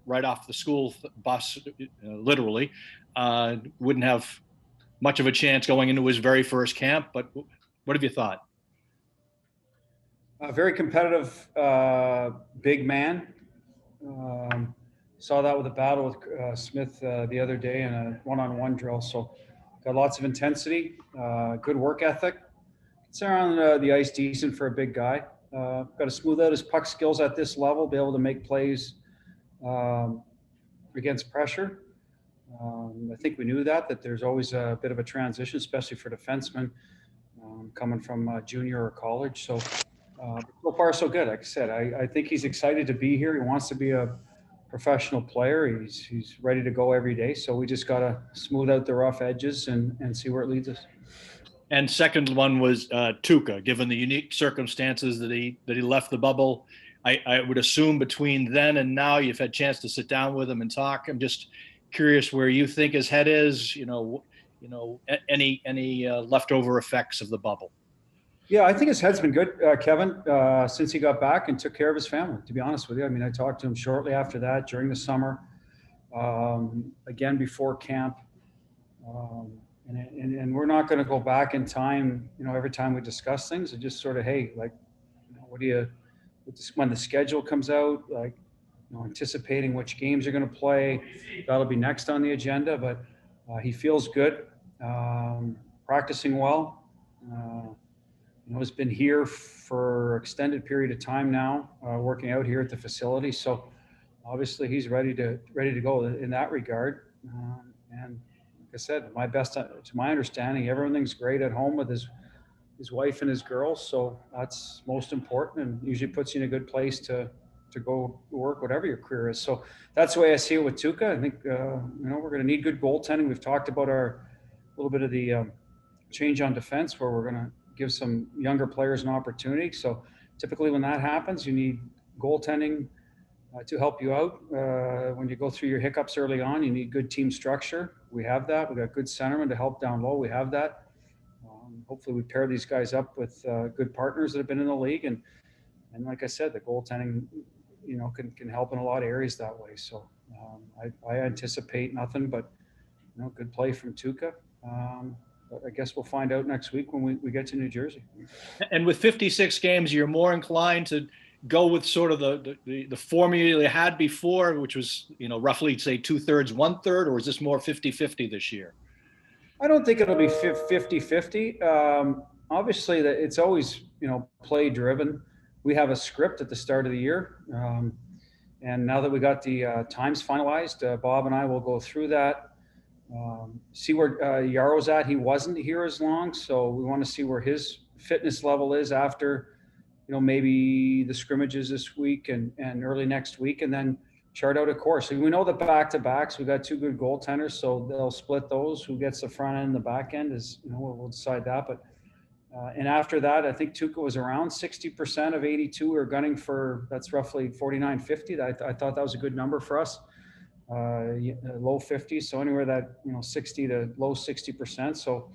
right off the school bus, literally, wouldn't have much of a chance going into his very first camp. But what have you thought? A very competitive, big man. Saw that with a battle with Smith the other day in a one-on-one drill. So got lots of intensity, good work ethic. It's around the ice decent for a big guy. Got to smooth out his puck skills at this level, be able to make plays against pressure. I think we knew that there's always a bit of a transition, especially for defensemen coming from junior or college. So so far, so good. Like I said, I think he's excited to be here. He wants to be a professional player. He's ready to go every day. So we just got to smooth out the rough edges and see where it leads us. And second one was Tuukka. Given the unique circumstances that he left the bubble, I would assume between then and now you've had a chance to sit down with him and talk. I'm just curious where you think his head is. Any leftover effects of the bubble. Yeah, I think his head's been good, Kevin, since he got back and took care of his family, to be honest with you. I mean, I talked to him shortly after that, during the summer, again before camp. And we're not going to go back in time, every time we discuss things, and just sort of, hey, like, when the schedule comes out, like, anticipating which games you're going to play, that'll be next on the agenda. But he feels good, practicing well. Has been here for an extended period of time now, working out here at the facility. So obviously he's ready to go in that regard. And like I said, to my understanding, everything's great at home with his wife and his girls. So that's most important, and usually puts you in a good place to go work, whatever your career is. So that's the way I see it with Tuukka. I think, we're going to need good goaltending. We've talked about a little bit of the change on defense, where we're going to give some younger players an opportunity. So typically when that happens, you need goaltending to help you out. When you go through your hiccups early on, you need good team structure. We have that. We got good centermen to help down low. We have that. Hopefully we pair these guys up with good partners that have been in the league. And like I said, the goaltending, can help in a lot of areas that way. So I anticipate nothing but, good play from Tuukka. But I guess we'll find out next week when we get to New Jersey. And with 56 games, you're more inclined to go with sort of the formula you had before, which was, roughly, say, 2/3, 1/3, or is this more 50-50 this year? I don't think it'll be 50-50. Obviously, it's always, play driven. We have a script at the start of the year. And now that we got the times finalized, Bob and I will go through that. See where Yaro's at. He wasn't here as long, so we want to see where his fitness level is after, maybe the scrimmages this week and early next week, and then chart out a course. We know the back-to-backs. We got two good goaltenders, so they'll split those. Who gets the front end and the back end is, we'll decide that. But and after that, I think Tuukka was around 60% of 82. We were gunning for, that's roughly 49-50. I thought that was a good number for us. Low 50s, so anywhere that 60 to low 60%. So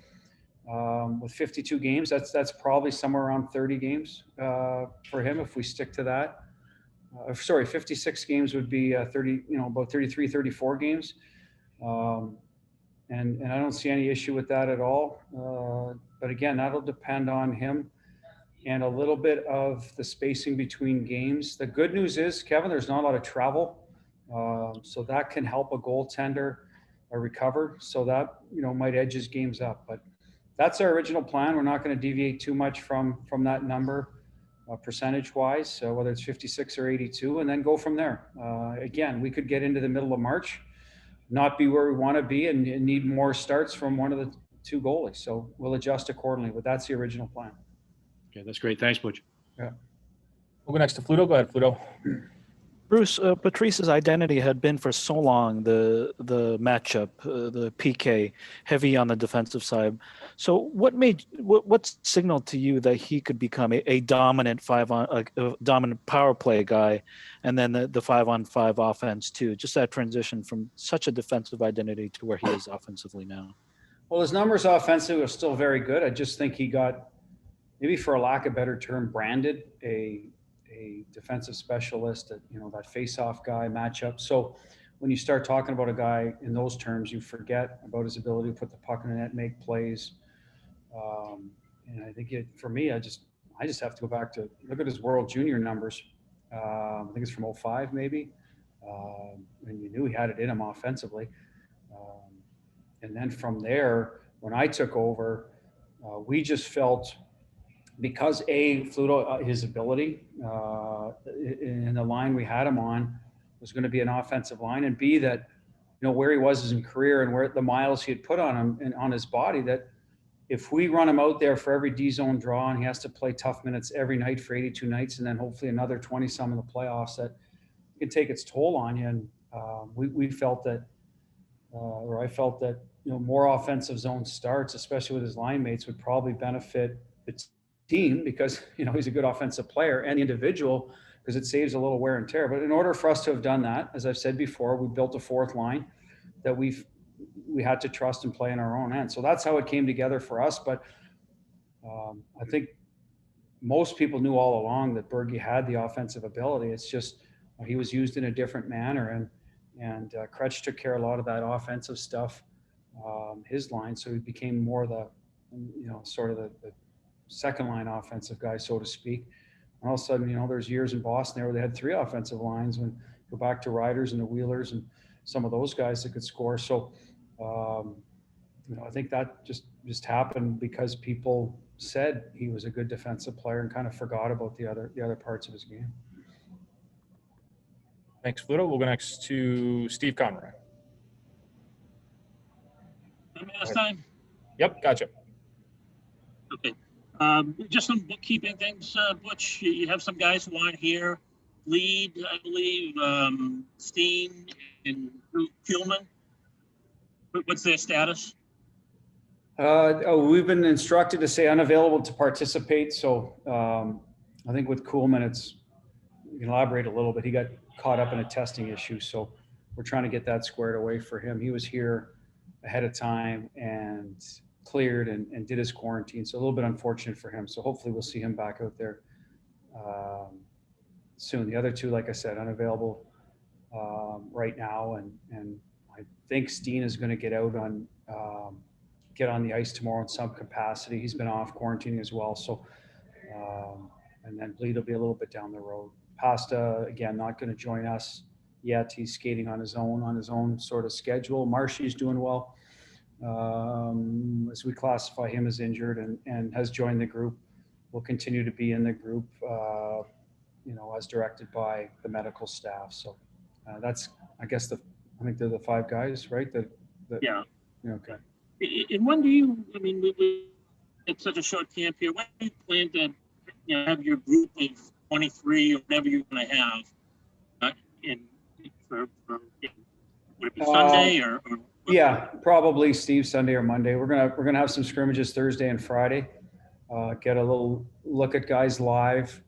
with 52 games, that's probably somewhere around 30 games for him if we stick to that. 56 games would be 30, about 33, 34 games. And I don't see any issue with that at all. But again, that'll depend on him and a little bit of the spacing between games. The good news is, Kevin, there's not a lot of travel. So that can help a goaltender recover. So that, might edge his games up. But that's our original plan. We're not going to deviate too much from that number percentage-wise, whether it's 56 or 82, and then go from there. Again, we could get into the middle of March, not be where we want to be, and need more starts from one of the two goalies. So we'll adjust accordingly, but that's the original plan. Okay, that's great. Thanks, Butch. Yeah. We'll go next to Fluto. Go ahead, Fluto. Bruce, Patrice's identity had been for so long the matchup, the PK, heavy on the defensive side. So what signaled to you that he could become a dominant dominant power play guy, and then the 5-on-5 offense too? Just that transition from such a defensive identity to where he is offensively now. Well, his numbers offensively are still very good. I just think he got, maybe for a lack of a better term, branded a a defensive specialist, that face-off guy matchup. So when you start talking about a guy in those terms, you forget about his ability to put the puck in the net, make plays. And I think for me, I just have to go back to look at his World Junior numbers. I think it's from 05 maybe. And you knew he had it in him offensively. And then from there, when I took over, we just felt, because Fluto, his ability in the line we had him on was going to be an offensive line, and B, that where he was in career and where the miles he had put on him and on his body, that if we run him out there for every D zone draw and he has to play tough minutes every night for 82 nights and then hopefully another 20 some in the playoffs, that it can take its toll on you. And we felt that, or I felt that more offensive zone starts, especially with his line mates, would probably benefit the team, because he's a good offensive player, and the individual, because it saves a little wear and tear. But in order for us to have done that, as I've said before, we built a fourth line that we had to trust and play in our own end. So that's how it came together for us. But I think most people knew all along that Bergie had the offensive ability. It's just he was used in a different manner, and Kretsch took care of a lot of that offensive stuff, his line. So he became more the sort of the second line offensive guy, so to speak. And all of a sudden, there's years in Boston there where they had three offensive lines, when go back to Riders and the Wheelers and some of those guys that could score. So, I think that just happened because people said he was a good defensive player and kind of forgot about the other parts of his game. Thanks, Fluto. We'll go next to Steve Conroy. Last time? Yep, gotcha. Okay. Just some bookkeeping things, Butch. You have some guys who aren't here. Lead, I believe, Steen and Kuhlman. What's their status? We've been instructed to say unavailable to participate. So I think with Kuhlman, you can elaborate a little bit. He got caught up in a testing issue. So we're trying to get that squared away for him. He was here ahead of time and cleared and did his quarantine. So a little bit unfortunate for him. So hopefully we'll see him back out there soon. The other two, like I said, unavailable right now. And I think Steen is going to get out get on the ice tomorrow in some capacity. He's been off quarantining as well. So, and then Bleed will be a little bit down the road. Pasta, again, not going to join us yet. He's skating on his own sort of schedule. Marshy's doing well. As we classify him as injured and has joined the group, will continue to be in the group, as directed by the medical staff. So that's, I guess, I think they're the five guys, right? Yeah. Okay. And when do it's such a short camp here, when do you plan to have your group of 23 or whatever you're going to have would it be Sunday or yeah, probably Steve, Sunday or Monday. We're gonna have some scrimmages Thursday and Friday. Get a little look at guys live.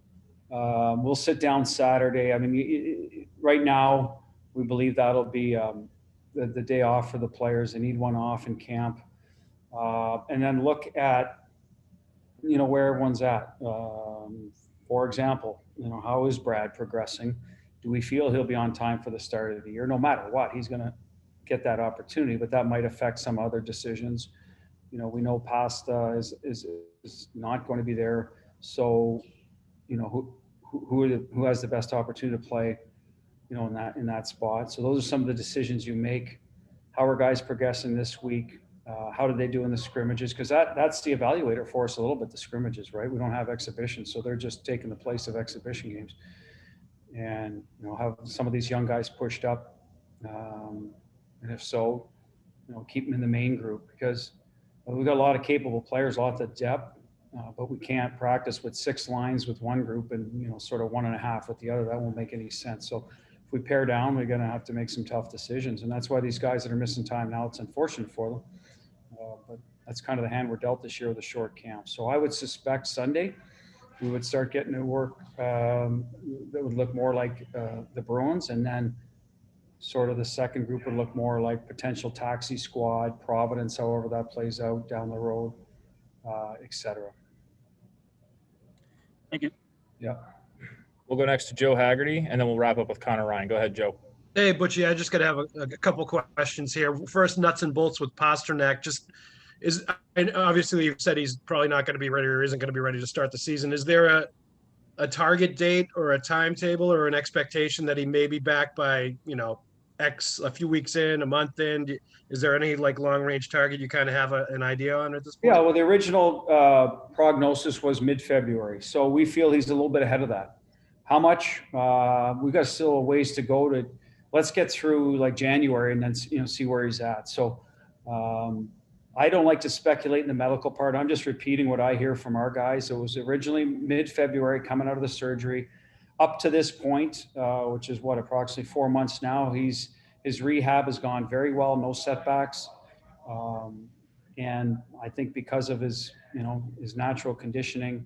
We'll sit down Saturday. I mean, right now we believe that'll be the day off for the players. They need one off in camp, and then look at where everyone's at. For example, how is Brad progressing? Do we feel he'll be on time for the start of the year? No matter what, he's going to get that opportunity, but that might affect some other decisions. We know Pasta is not going to be there. So, who has the best opportunity to play, in that spot. So those are some of the decisions you make. How are guys progressing this week? How did they do in the scrimmages? Because that's the evaluator for us a little bit, the scrimmages, right? We don't have exhibitions, so they're just taking the place of exhibition games. And, have some of these young guys pushed up? And if so, keep them in the main group, because we've got a lot of capable players, lots of depth, but we can't practice with 6 lines with one group and, sort of 1.5 with the other. That won't make any sense. So if we pair down, we're going to have to make some tough decisions. And that's why these guys that are missing time now, it's unfortunate for them. But that's kind of the hand we're dealt this year with a short camp. So I would suspect Sunday we would start getting to work that would look more like the Bruins, and then sort of the second group would look more like potential taxi squad, Providence, however that plays out down the road, et cetera. Thank you. Yeah. We'll go next to Joe Haggerty, and then we'll wrap up with Connor Ryan. Go ahead, Joe. Hey, Butchie, I just got to have a couple questions here. First, nuts and bolts with Pastrnak. And obviously you've said he's probably not going to be ready or isn't going to be ready to start the season. Is there a target date or a timetable or an expectation that he may be back by, a few weeks in, a month in? Is there any long range target you kind of have an idea on at this point? Yeah, well, the original prognosis was mid-February. So we feel he's a little bit ahead of that. How much? We've got still a ways to go let's get through January and then, see where he's at. So I don't like to speculate in the medical part. I'm just repeating what I hear from our guys. It was originally mid-February coming out of the surgery. Up to this point, which is approximately 4 months now, his rehab has gone very well, no setbacks. And I think because of his natural conditioning,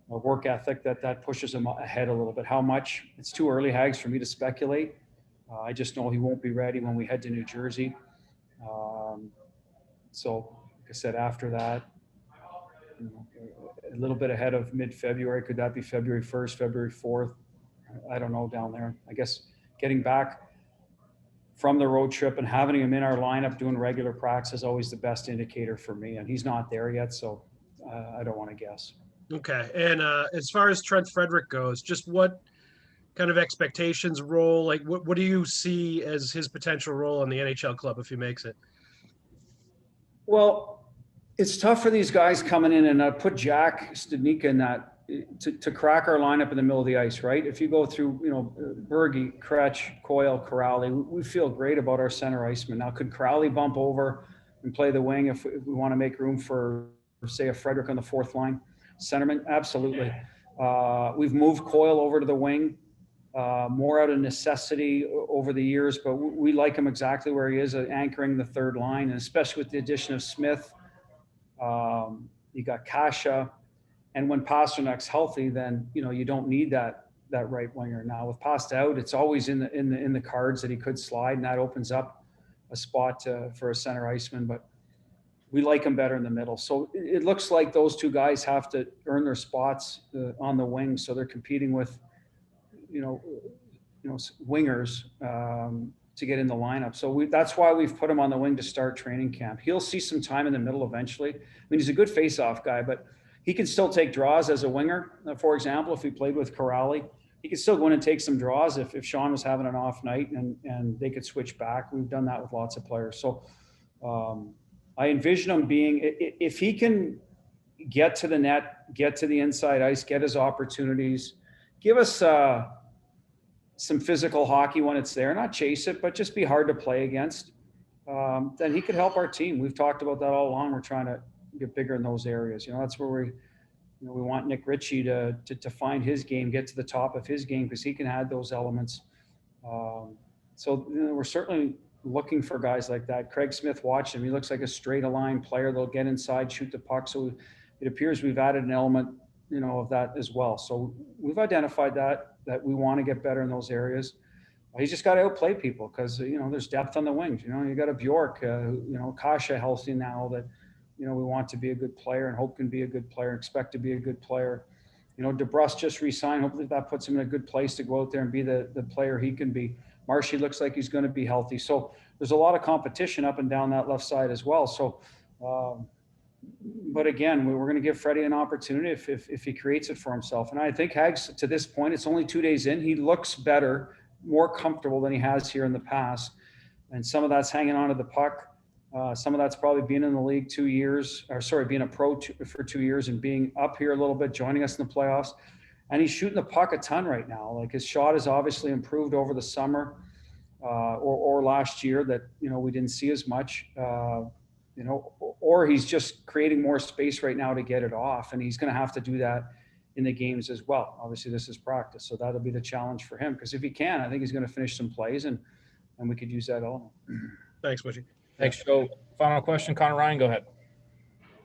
work ethic, that pushes him ahead a little bit. How much? It's too early, Hags, for me to speculate. I just know he won't be ready when we head to New Jersey. So, like I said, after that, a little bit ahead of mid-February. Could that be February 1st, February 4th? I don't know down there. I guess getting back from the road trip and having him in our lineup doing regular practice is always the best indicator for me. And he's not there yet, so I don't want to guess. Okay. And as far as Trent Frederic goes, just what kind of expectations, role, what do you see as his potential role in the NHL club if he makes it? Well, it's tough for these guys coming in, and I put Jack Studnicka in that to crack our lineup in the middle of the ice, right? If you go through, Bergie, Kretsch, Coyle, Corrali, we feel great about our center iceman. Now, could Corrali bump over and play the wing if we want to make room for, say, a Frederic on the fourth line? Centerman? Absolutely. We've moved Coyle over to the wing, more out of necessity over the years, but we like him exactly where he is, anchoring the third line, and especially with the addition of Smith. You got Kasha, and when Pasternak's healthy, then you don't need that right winger. Now with Pasta out, it's always in the cards that he could slide, and that opens up a spot for a center iceman. But we like him better in the middle. So it looks like those two guys have to earn their spots on the wing, so they're competing with wingers to get in the lineup. So that's why we've put him on the wing to start training camp. He'll see some time in the middle eventually. I mean, he's a good face-off guy, but he can still take draws as a winger. For example, if he played with Corrali, he could still go in and take some draws if Sean was having an off night and they could switch back. We've done that with lots of players. So I envision him being, if he can get to the net, get to the inside ice, get his opportunities, give us some physical hockey when it's there, not chase it, but just be hard to play against, then he could help our team. We've talked about that all along. We're trying to get bigger in those areas. That's where we want Nick Ritchie to find his game, get to the top of his game, because he can add those elements. So we're certainly looking for guys like that. Craig Smith, watched him. He looks like a straight line player. They'll get inside, shoot the puck. So it appears we've added an element, of that as well. So we've identified that we want to get better in those areas. He's just got to outplay people because, there's depth on the wings. You got a Bjork, Kasha healthy now that, we want to be a good player and hope can be a good player, expect to be a good player. DeBrus just re-signed. Hopefully that puts him in a good place to go out there and be the player he can be. Marshy looks like he's going to be healthy. So there's a lot of competition up and down that left side as well. So, but again, we're going to give Freddie an opportunity if he creates it for himself. And I think Hags, to this point, it's only 2 days in, he looks better, more comfortable than he has here in the past. And some of that's hanging on to the puck. Some of that's probably being in the league 2 years, being a pro for 2 years and being up here a little bit, joining us in the playoffs. And he's shooting the puck a ton right now. Like his shot has obviously improved over the summer or last year that, we didn't see as much, or he's just creating more space right now to get it off. And he's going to have to do that in the games as well. Obviously this is practice. So that'll be the challenge for him. Because if he can, I think he's going to finish some plays and we could use that element. Thanks, Butchie. Thanks, Joe. Final question, Connor Ryan, go ahead.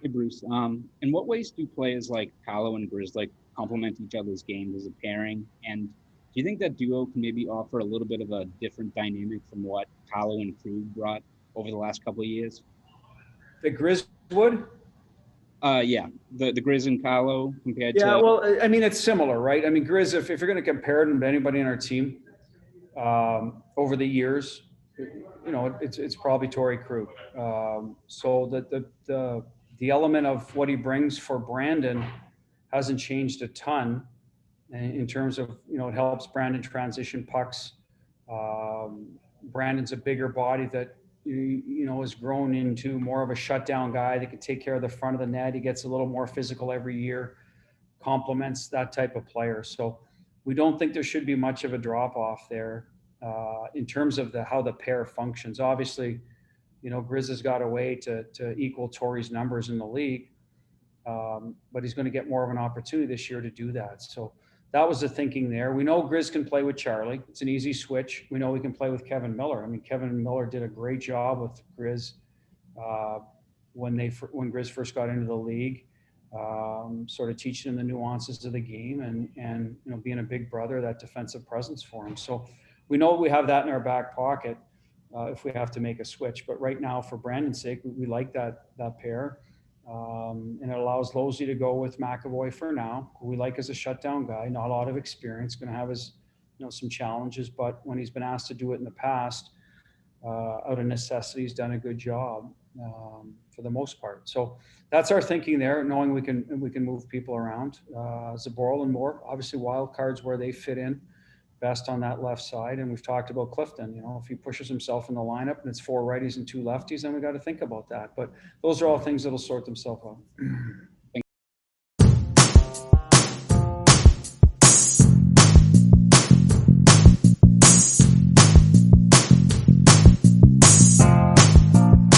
Hey, Bruce. In what ways do players like Paolo and Grizzly complement each other's games as a pairing? And do you think that duo can maybe offer a little bit of a different dynamic from what Paolo and Krug brought over the last couple of years? The Grizz would? Yeah, the Grizz and Carlo compared Yeah, to. well, I mean, it's similar, right? I mean, Grizz, if you're going to compare them to anybody in our team over the years, you know, it's probably Torrey Krug. So the element of what he brings for Brandon hasn't changed a ton in terms of, you know, it helps Brandon transition pucks. Brandon's a bigger body that, you know, has grown into more of a shutdown guy that can take care of the front of the net. He gets a little more physical every year, complements that type of player. So we don't think there should be much of a drop off there in terms of how the pair functions. Obviously, you know, Grizz has got a way to equal Torrey's numbers in the league, but he's going to get more of an opportunity this year to do that. So that was the thinking there. We know Grizz can play with Charlie. It's an easy switch. We know we can play with Kevin Miller. I mean, Kevin Miller did a great job with Grizz when Grizz first got into the league, sort of teaching him the nuances of the game and you know, being a big brother, that defensive presence for him. So we know we have that in our back pocket if we have to make a switch. But right now, for Brandon's sake, we like that pair. And it allows Losey to go with McAvoy for now, who we like as a shutdown guy, not a lot of experience, going to have his, you know, some challenges, but when he's been asked to do it in the past, out of necessity, he's done a good job for the most part. So that's our thinking there, knowing we can move people around. Zaboral and Moore, obviously wild cards where they fit in best on that left side. And we've talked about Clifton, you know, if he pushes himself in the lineup and it's 4 righties and 2 lefties, then we got to think about that. But those are all things that'll sort themselves out.